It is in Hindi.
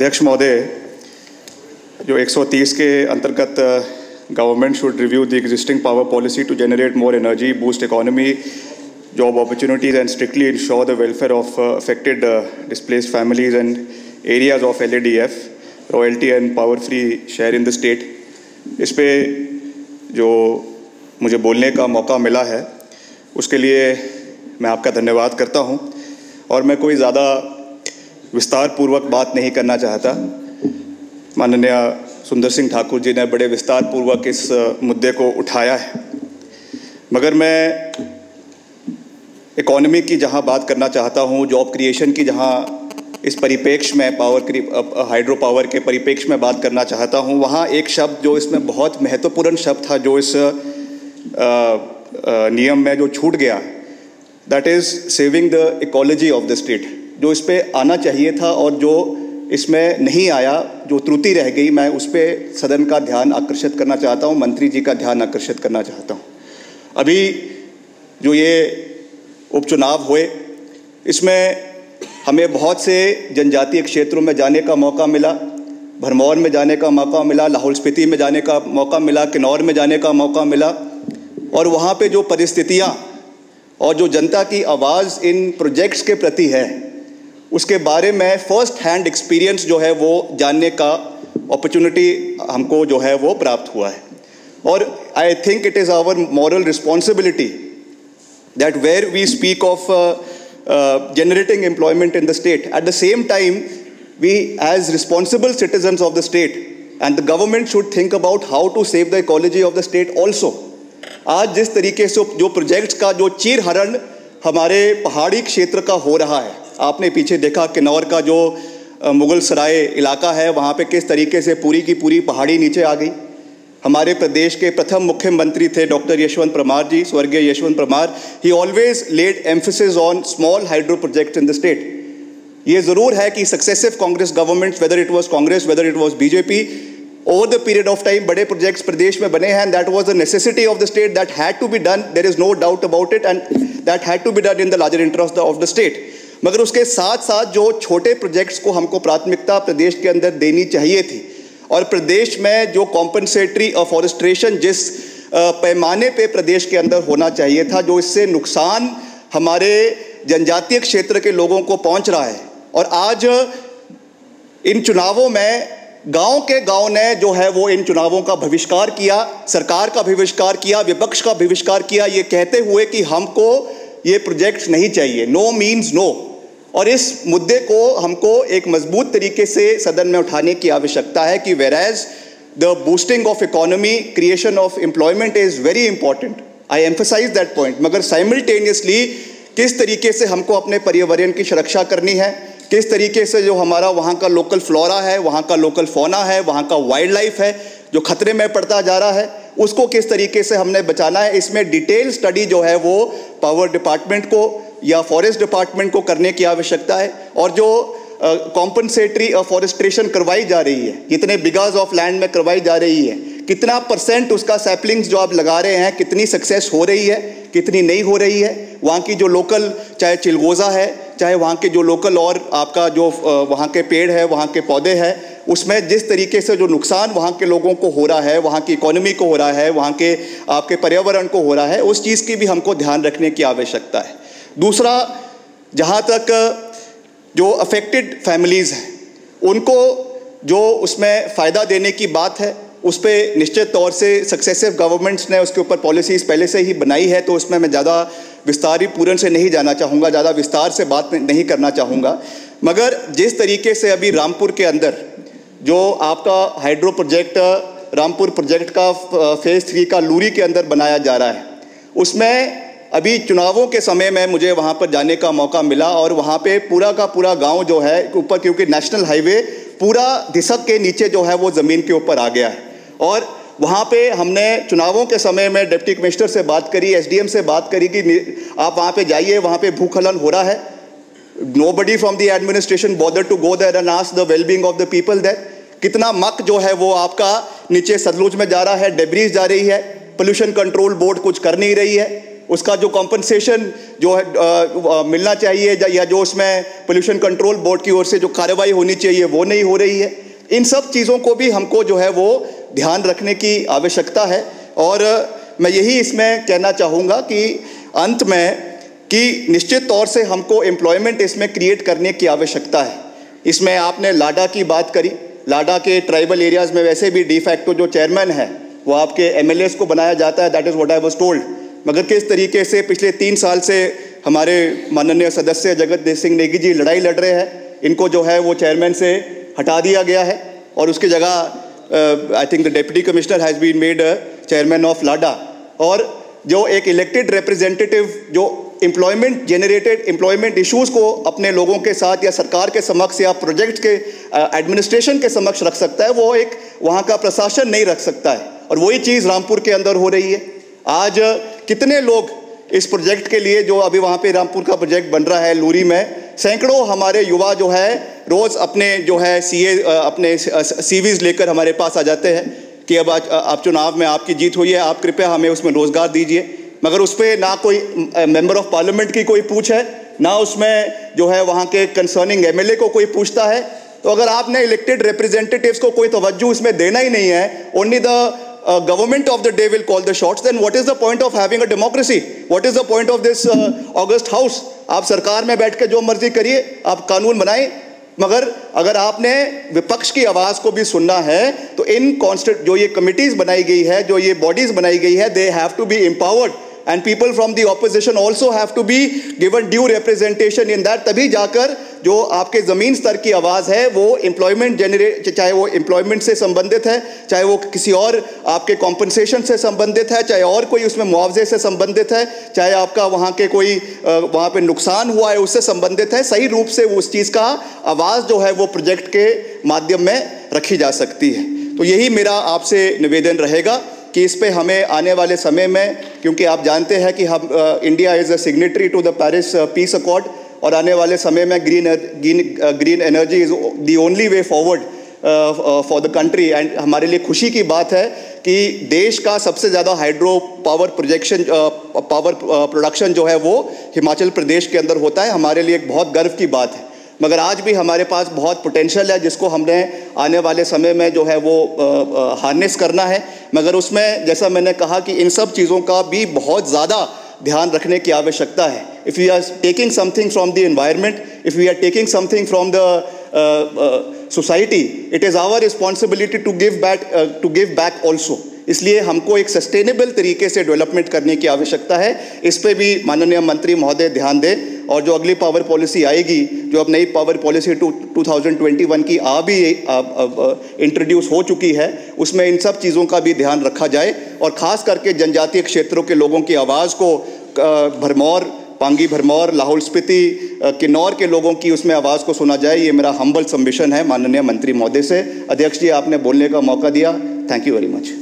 अध्यक्ष महोदय, जो 130 के अंतर्गत government should review the existing power policy to generate more energy, boost economy, job opportunities and strictly ensure the welfare of affected displaced families and areas of LADF, royalty and power free share in the state। इस पे जो मुझे बोलने का मौका मिला है उसके लिए मैं आपका धन्यवाद करता हूं। और मैं कोई ज़्यादा विस्तार पूर्वक बात नहीं करना चाहता। माननीय सुंदर सिंह ठाकुर जी ने बड़े विस्तार पूर्वक इस मुद्दे को उठाया है, मगर मैं इकोनॉमी की जहां बात करना चाहता हूं, जॉब क्रिएशन की जहां इस परिप्रेक्ष्य में हाइड्रो पावर के परिप्रेक्ष्य में बात करना चाहता हूं, वहां एक शब्द जो इसमें बहुत महत्वपूर्ण शब्द था, जो इस नियम में जो छूट गया, that is saving the ecology of the state. जो इस पे आना चाहिए था और जो इसमें नहीं आया, जो त्रुटि रह गई, मैं उस पर सदन का ध्यान आकर्षित करना चाहता हूँ, मंत्री जी का ध्यान आकर्षित करना चाहता हूँ। अभी जो ये उपचुनाव हुए, इसमें हमें बहुत से जनजातीय क्षेत्रों में जाने का मौका मिला, भरमौर में जाने का मौका मिला, लाहौल स्पीति में जाने का मौका मिला, किन्नौर में जाने का मौका मिला। और वहाँ पे जो परिस्थितियाँ और जो जनता की आवाज़ इन प्रोजेक्ट्स के प्रति है, उसके बारे में फर्स्ट हैंड एक्सपीरियंस जो है वो जानने का अपॉर्चुनिटी हमको जो है वो प्राप्त हुआ है। और I think it is our moral responsibility that where we speak of generating employment in the state, at the same time we as responsible citizens of the state and the government should think about how to save the ecology of the state also। आज जिस तरीके से जो प्रोजेक्ट्स का जो चीरहरण हमारे पहाड़ी क्षेत्र का हो रहा है, आपने पीछे देखा किन्नौर का जो मुगल सराय इलाका है, वहाँ पे किस तरीके से पूरी की पूरी पहाड़ी नीचे आ गई। हमारे प्रदेश के प्रथम मुख्यमंत्री थे डॉक्टर यशवंत परमार जी, स्वर्गीय Yashwant Parmar. He always led emphasis on small hydro projects in the state. ये ज़रूर है कि successive Congress governments, whether it was Congress, whether it was BJP, over the period of time बड़े प्रोजेक्ट्स प्रदेश में बने हैं, and that was the necessity of the state, that had to be done, there is no doubt about it, and that had to be done in the larger interest of the state. मगर उसके साथ साथ जो छोटे प्रोजेक्ट्स को हमको प्राथमिकता प्रदेश के अंदर देनी चाहिए थी, और प्रदेश में जो कॉम्पनसेटरी अफॉरेस्ट्रेशन जिस पैमाने पे प्रदेश के अंदर होना चाहिए था, जो इससे नुकसान हमारे जनजातीय क्षेत्र के लोगों को पहुंच रहा है। और आज इन चुनावों में गांव के गांव ने जो है वो इन चुनावों का बहिष्कार किया, सरकार का बहिष्कार किया, विपक्ष का बहिष्कार किया, ये कहते हुए कि हमको ये प्रोजेक्ट्स नहीं चाहिए। No means no. और इस मुद्दे को हमको एक मजबूत तरीके से सदन में उठाने की आवश्यकता है कि whereas the boosting of economy, creation of employment is very important, I emphasize that point, मगर simultaneously किस तरीके से हमको अपने पर्यावरण की सुरक्षा करनी है, किस तरीके से जो हमारा वहाँ का लोकल फ्लोरा है, वहाँ का लोकल फौना है, वहाँ का वाइल्ड लाइफ है जो खतरे में पड़ता जा रहा है, उसको किस तरीके से हमने बचाना है, इसमें डिटेल स्टडी जो है वो पावर डिपार्टमेंट को या फॉरेस्ट डिपार्टमेंट को करने की आवश्यकता है। और जो कॉम्पनसेटरी अफॉरेस्ट्रेशन करवाई जा रही है, कितने बिगाज ऑफ लैंड में करवाई जा रही है, कितना परसेंट उसका सैपलिंग्स जो आप लगा रहे हैं, कितनी सक्सेस हो रही है, कितनी नहीं हो रही है। वहाँ की जो लोकल, चाहे चिलगोज़ा है, चाहे वहाँ के जो लोकल और आपका जो वहाँ के पेड़ है, वहाँ के पौधे हैं, उसमें जिस तरीके से जो नुकसान वहाँ के लोगों को हो रहा है, वहाँ की इकोनॉमी को हो रहा है, वहाँ के आपके पर्यावरण को हो रहा है, उस चीज़ की भी हमको ध्यान रखने की आवश्यकता है। दूसरा, जहाँ तक जो अफेक्टेड फैमिलीज़ हैं, उनको जो उसमें फ़ायदा देने की बात है, उस पर निश्चित तौर से सक्सेसिव गवर्नमेंट्स ने उसके ऊपर पॉलिसीज़ पहले से ही बनाई है, तो उसमें मैं ज़्यादा विस्तारीपूर्ण से नहीं जाना चाहूँगा, ज़्यादा विस्तार से बात नहीं करना चाहूँगा। मगर जिस तरीके से अभी रामपुर के अंदर जो आपका हाइड्रो प्रोजेक्ट, रामपुर प्रोजेक्ट का फेज़ 3 का लूरी के अंदर बनाया जा रहा है, उसमें अभी चुनावों के समय में मुझे वहाँ पर जाने का मौका मिला, और वहाँ पे पूरा का पूरा गांव जो है ऊपर, क्योंकि नेशनल हाईवे पूरा धिसक के नीचे जो है वो ज़मीन के ऊपर आ गया है। और वहाँ पे हमने चुनावों के समय में डिप्टी कमिश्नर से बात करी, एसडीएम से बात करी कि आप वहाँ पे जाइए, वहाँ पे भूस्खलन हो रहा है। Nobody from the administration bother to go there and ask the wellbeing of the people there. कितना मक जो है वो आपका नीचे सतलुज में जा रहा है, डेब्रीज जा रही है, पोल्यूशन कंट्रोल बोर्ड कुछ कर नहीं रही है। उसका जो कॉम्पनसेशन जो है मिलना चाहिए, या जो उसमें पोल्यूशन कंट्रोल बोर्ड की ओर से जो कार्रवाई होनी चाहिए वो नहीं हो रही है। इन सब चीज़ों को भी हमको जो है वो ध्यान रखने की आवश्यकता है। और मैं यही इसमें कहना चाहूँगा कि अंत में कि निश्चित तौर से हमको एम्प्लॉयमेंट इसमें क्रिएट करने की आवश्यकता है। इसमें आपने लाडा की बात करी, लाडा के ट्राइबल एरियाज़ में वैसे भी डी फैक्टो जो चेयरमैन है वो आपके एमएलएस को बनाया जाता है, that is what I was told. मगर किस तरीके से पिछले 3 साल से हमारे माननीय सदस्य जगत सिंह नेगी जी लड़ाई लड़ रहे हैं, इनको जो है वो चेयरमैन से हटा दिया गया है और उसकी जगह I think the deputy commissioner has been made chairman of LADA. और जो एक इलेक्टेड रिप्रेजेंटेटिव जो एम्प्लॉयमेंट जनरेटेड एम्प्लॉयमेंट इश्यूज़ को अपने लोगों के साथ या सरकार के समक्ष या प्रोजेक्ट के एडमिनिस्ट्रेशन के समक्ष रख सकता है, वो एक वहाँ का प्रशासन नहीं रख सकता है। और वही चीज़ रामपुर के अंदर हो रही है। आज कितने लोग इस प्रोजेक्ट के लिए, जो अभी वहाँ पे रामपुर का प्रोजेक्ट बन रहा है लूरी में, सैकड़ों हमारे युवा जो है रोज़ अपने जो है अपने CVs लेकर हमारे पास आ जाते हैं कि अब आप चुनाव में आपकी जीत हुई है, आप कृपया हमें उसमें रोज़गार दीजिए। मगर उस पर ना कोई मेंबर ऑफ पार्लियामेंट की कोई पूछ है, ना उसमें जो है वहाँ के कंसर्निंग MLA को कोई पूछता है। तो अगर आपने इलेक्टेड रिप्रेजेंटेटिव्स को कोई तवज्जो इसमें देना ही नहीं है, only the government of the day will call the shots, then what is the point of having a democracy? What is the point of this August House? आप सरकार में बैठ के जो मर्जी करिए, आप कानून बनाएं, मगर अगर आपने विपक्ष की आवाज़ को भी सुनना है तो इन कॉन्स्टिट्यूट जो ये कमिटीज़ बनाई गई है, जो ये बॉडीज़ बनाई गई है, they have to be empowered and people from the opposition also have to be given due representation in that। तभी जाकर जो आपके ज़मीन स्तर की आवाज़ है वो एम्प्लॉयमेंट जनरेट, चाहे वो एम्प्लॉयमेंट से संबंधित है, चाहे वो किसी और आपके कॉम्पनसेशन से संबंधित है, चाहे और कोई उसमें मुआवजे से संबंधित है, चाहे आपका वहाँ के कोई वहाँ पे नुकसान हुआ है उससे संबंधित है, सही रूप से उस चीज़ का आवाज़ जो है वो प्रोजेक्ट के माध्यम में रखी जा सकती है। तो यही मेरा आपसे निवेदन रहेगा कि इस पे हमें आने वाले समय में, क्योंकि आप जानते हैं कि हम India is a signatory to the Paris peace accord, और आने वाले समय में green energy is the only way forward for the country. And हमारे लिए खुशी की बात है कि देश का सबसे ज़्यादा हाइड्रो पावर प्रोडक्शन जो है वो हिमाचल प्रदेश के अंदर होता है। हमारे लिए एक बहुत गर्व की बात है। मगर आज भी हमारे पास बहुत पोटेंशियल है जिसको हमने आने वाले समय में जो है वो हार्नेस करना है। मगर उसमें जैसा मैंने कहा कि इन सब चीज़ों का भी बहुत ज़्यादा ध्यान रखने की आवश्यकता है। If we are taking something from the environment, if we are taking something from the society, it is our responsibility to give back also. इसलिए हमको एक सस्टेनेबल तरीके से डेवलपमेंट करने की आवश्यकता है। इस पे भी माननीय मंत्री महोदय ध्यान दें, और जो अगली पावर पॉलिसी आएगी, जो अब नई पावर पॉलिसी 2021 की भी इंट्रोड्यूस हो चुकी है, उसमें इन सब चीज़ों का भी ध्यान रखा जाए, और ख़ास करके जनजातीय क्षेत्रों के लोगों की आवाज़ को भरमौर, पांगी भरमौर, लाहौल स्पीति, किन्नौर के लोगों की उसमें आवाज़ को सुना जाए। ये मेरा हम्बल सबमिशन है माननीय मंत्री महोदय से। अध्यक्ष जी, आपने बोलने का मौका दिया, थैंक यू वेरी मच।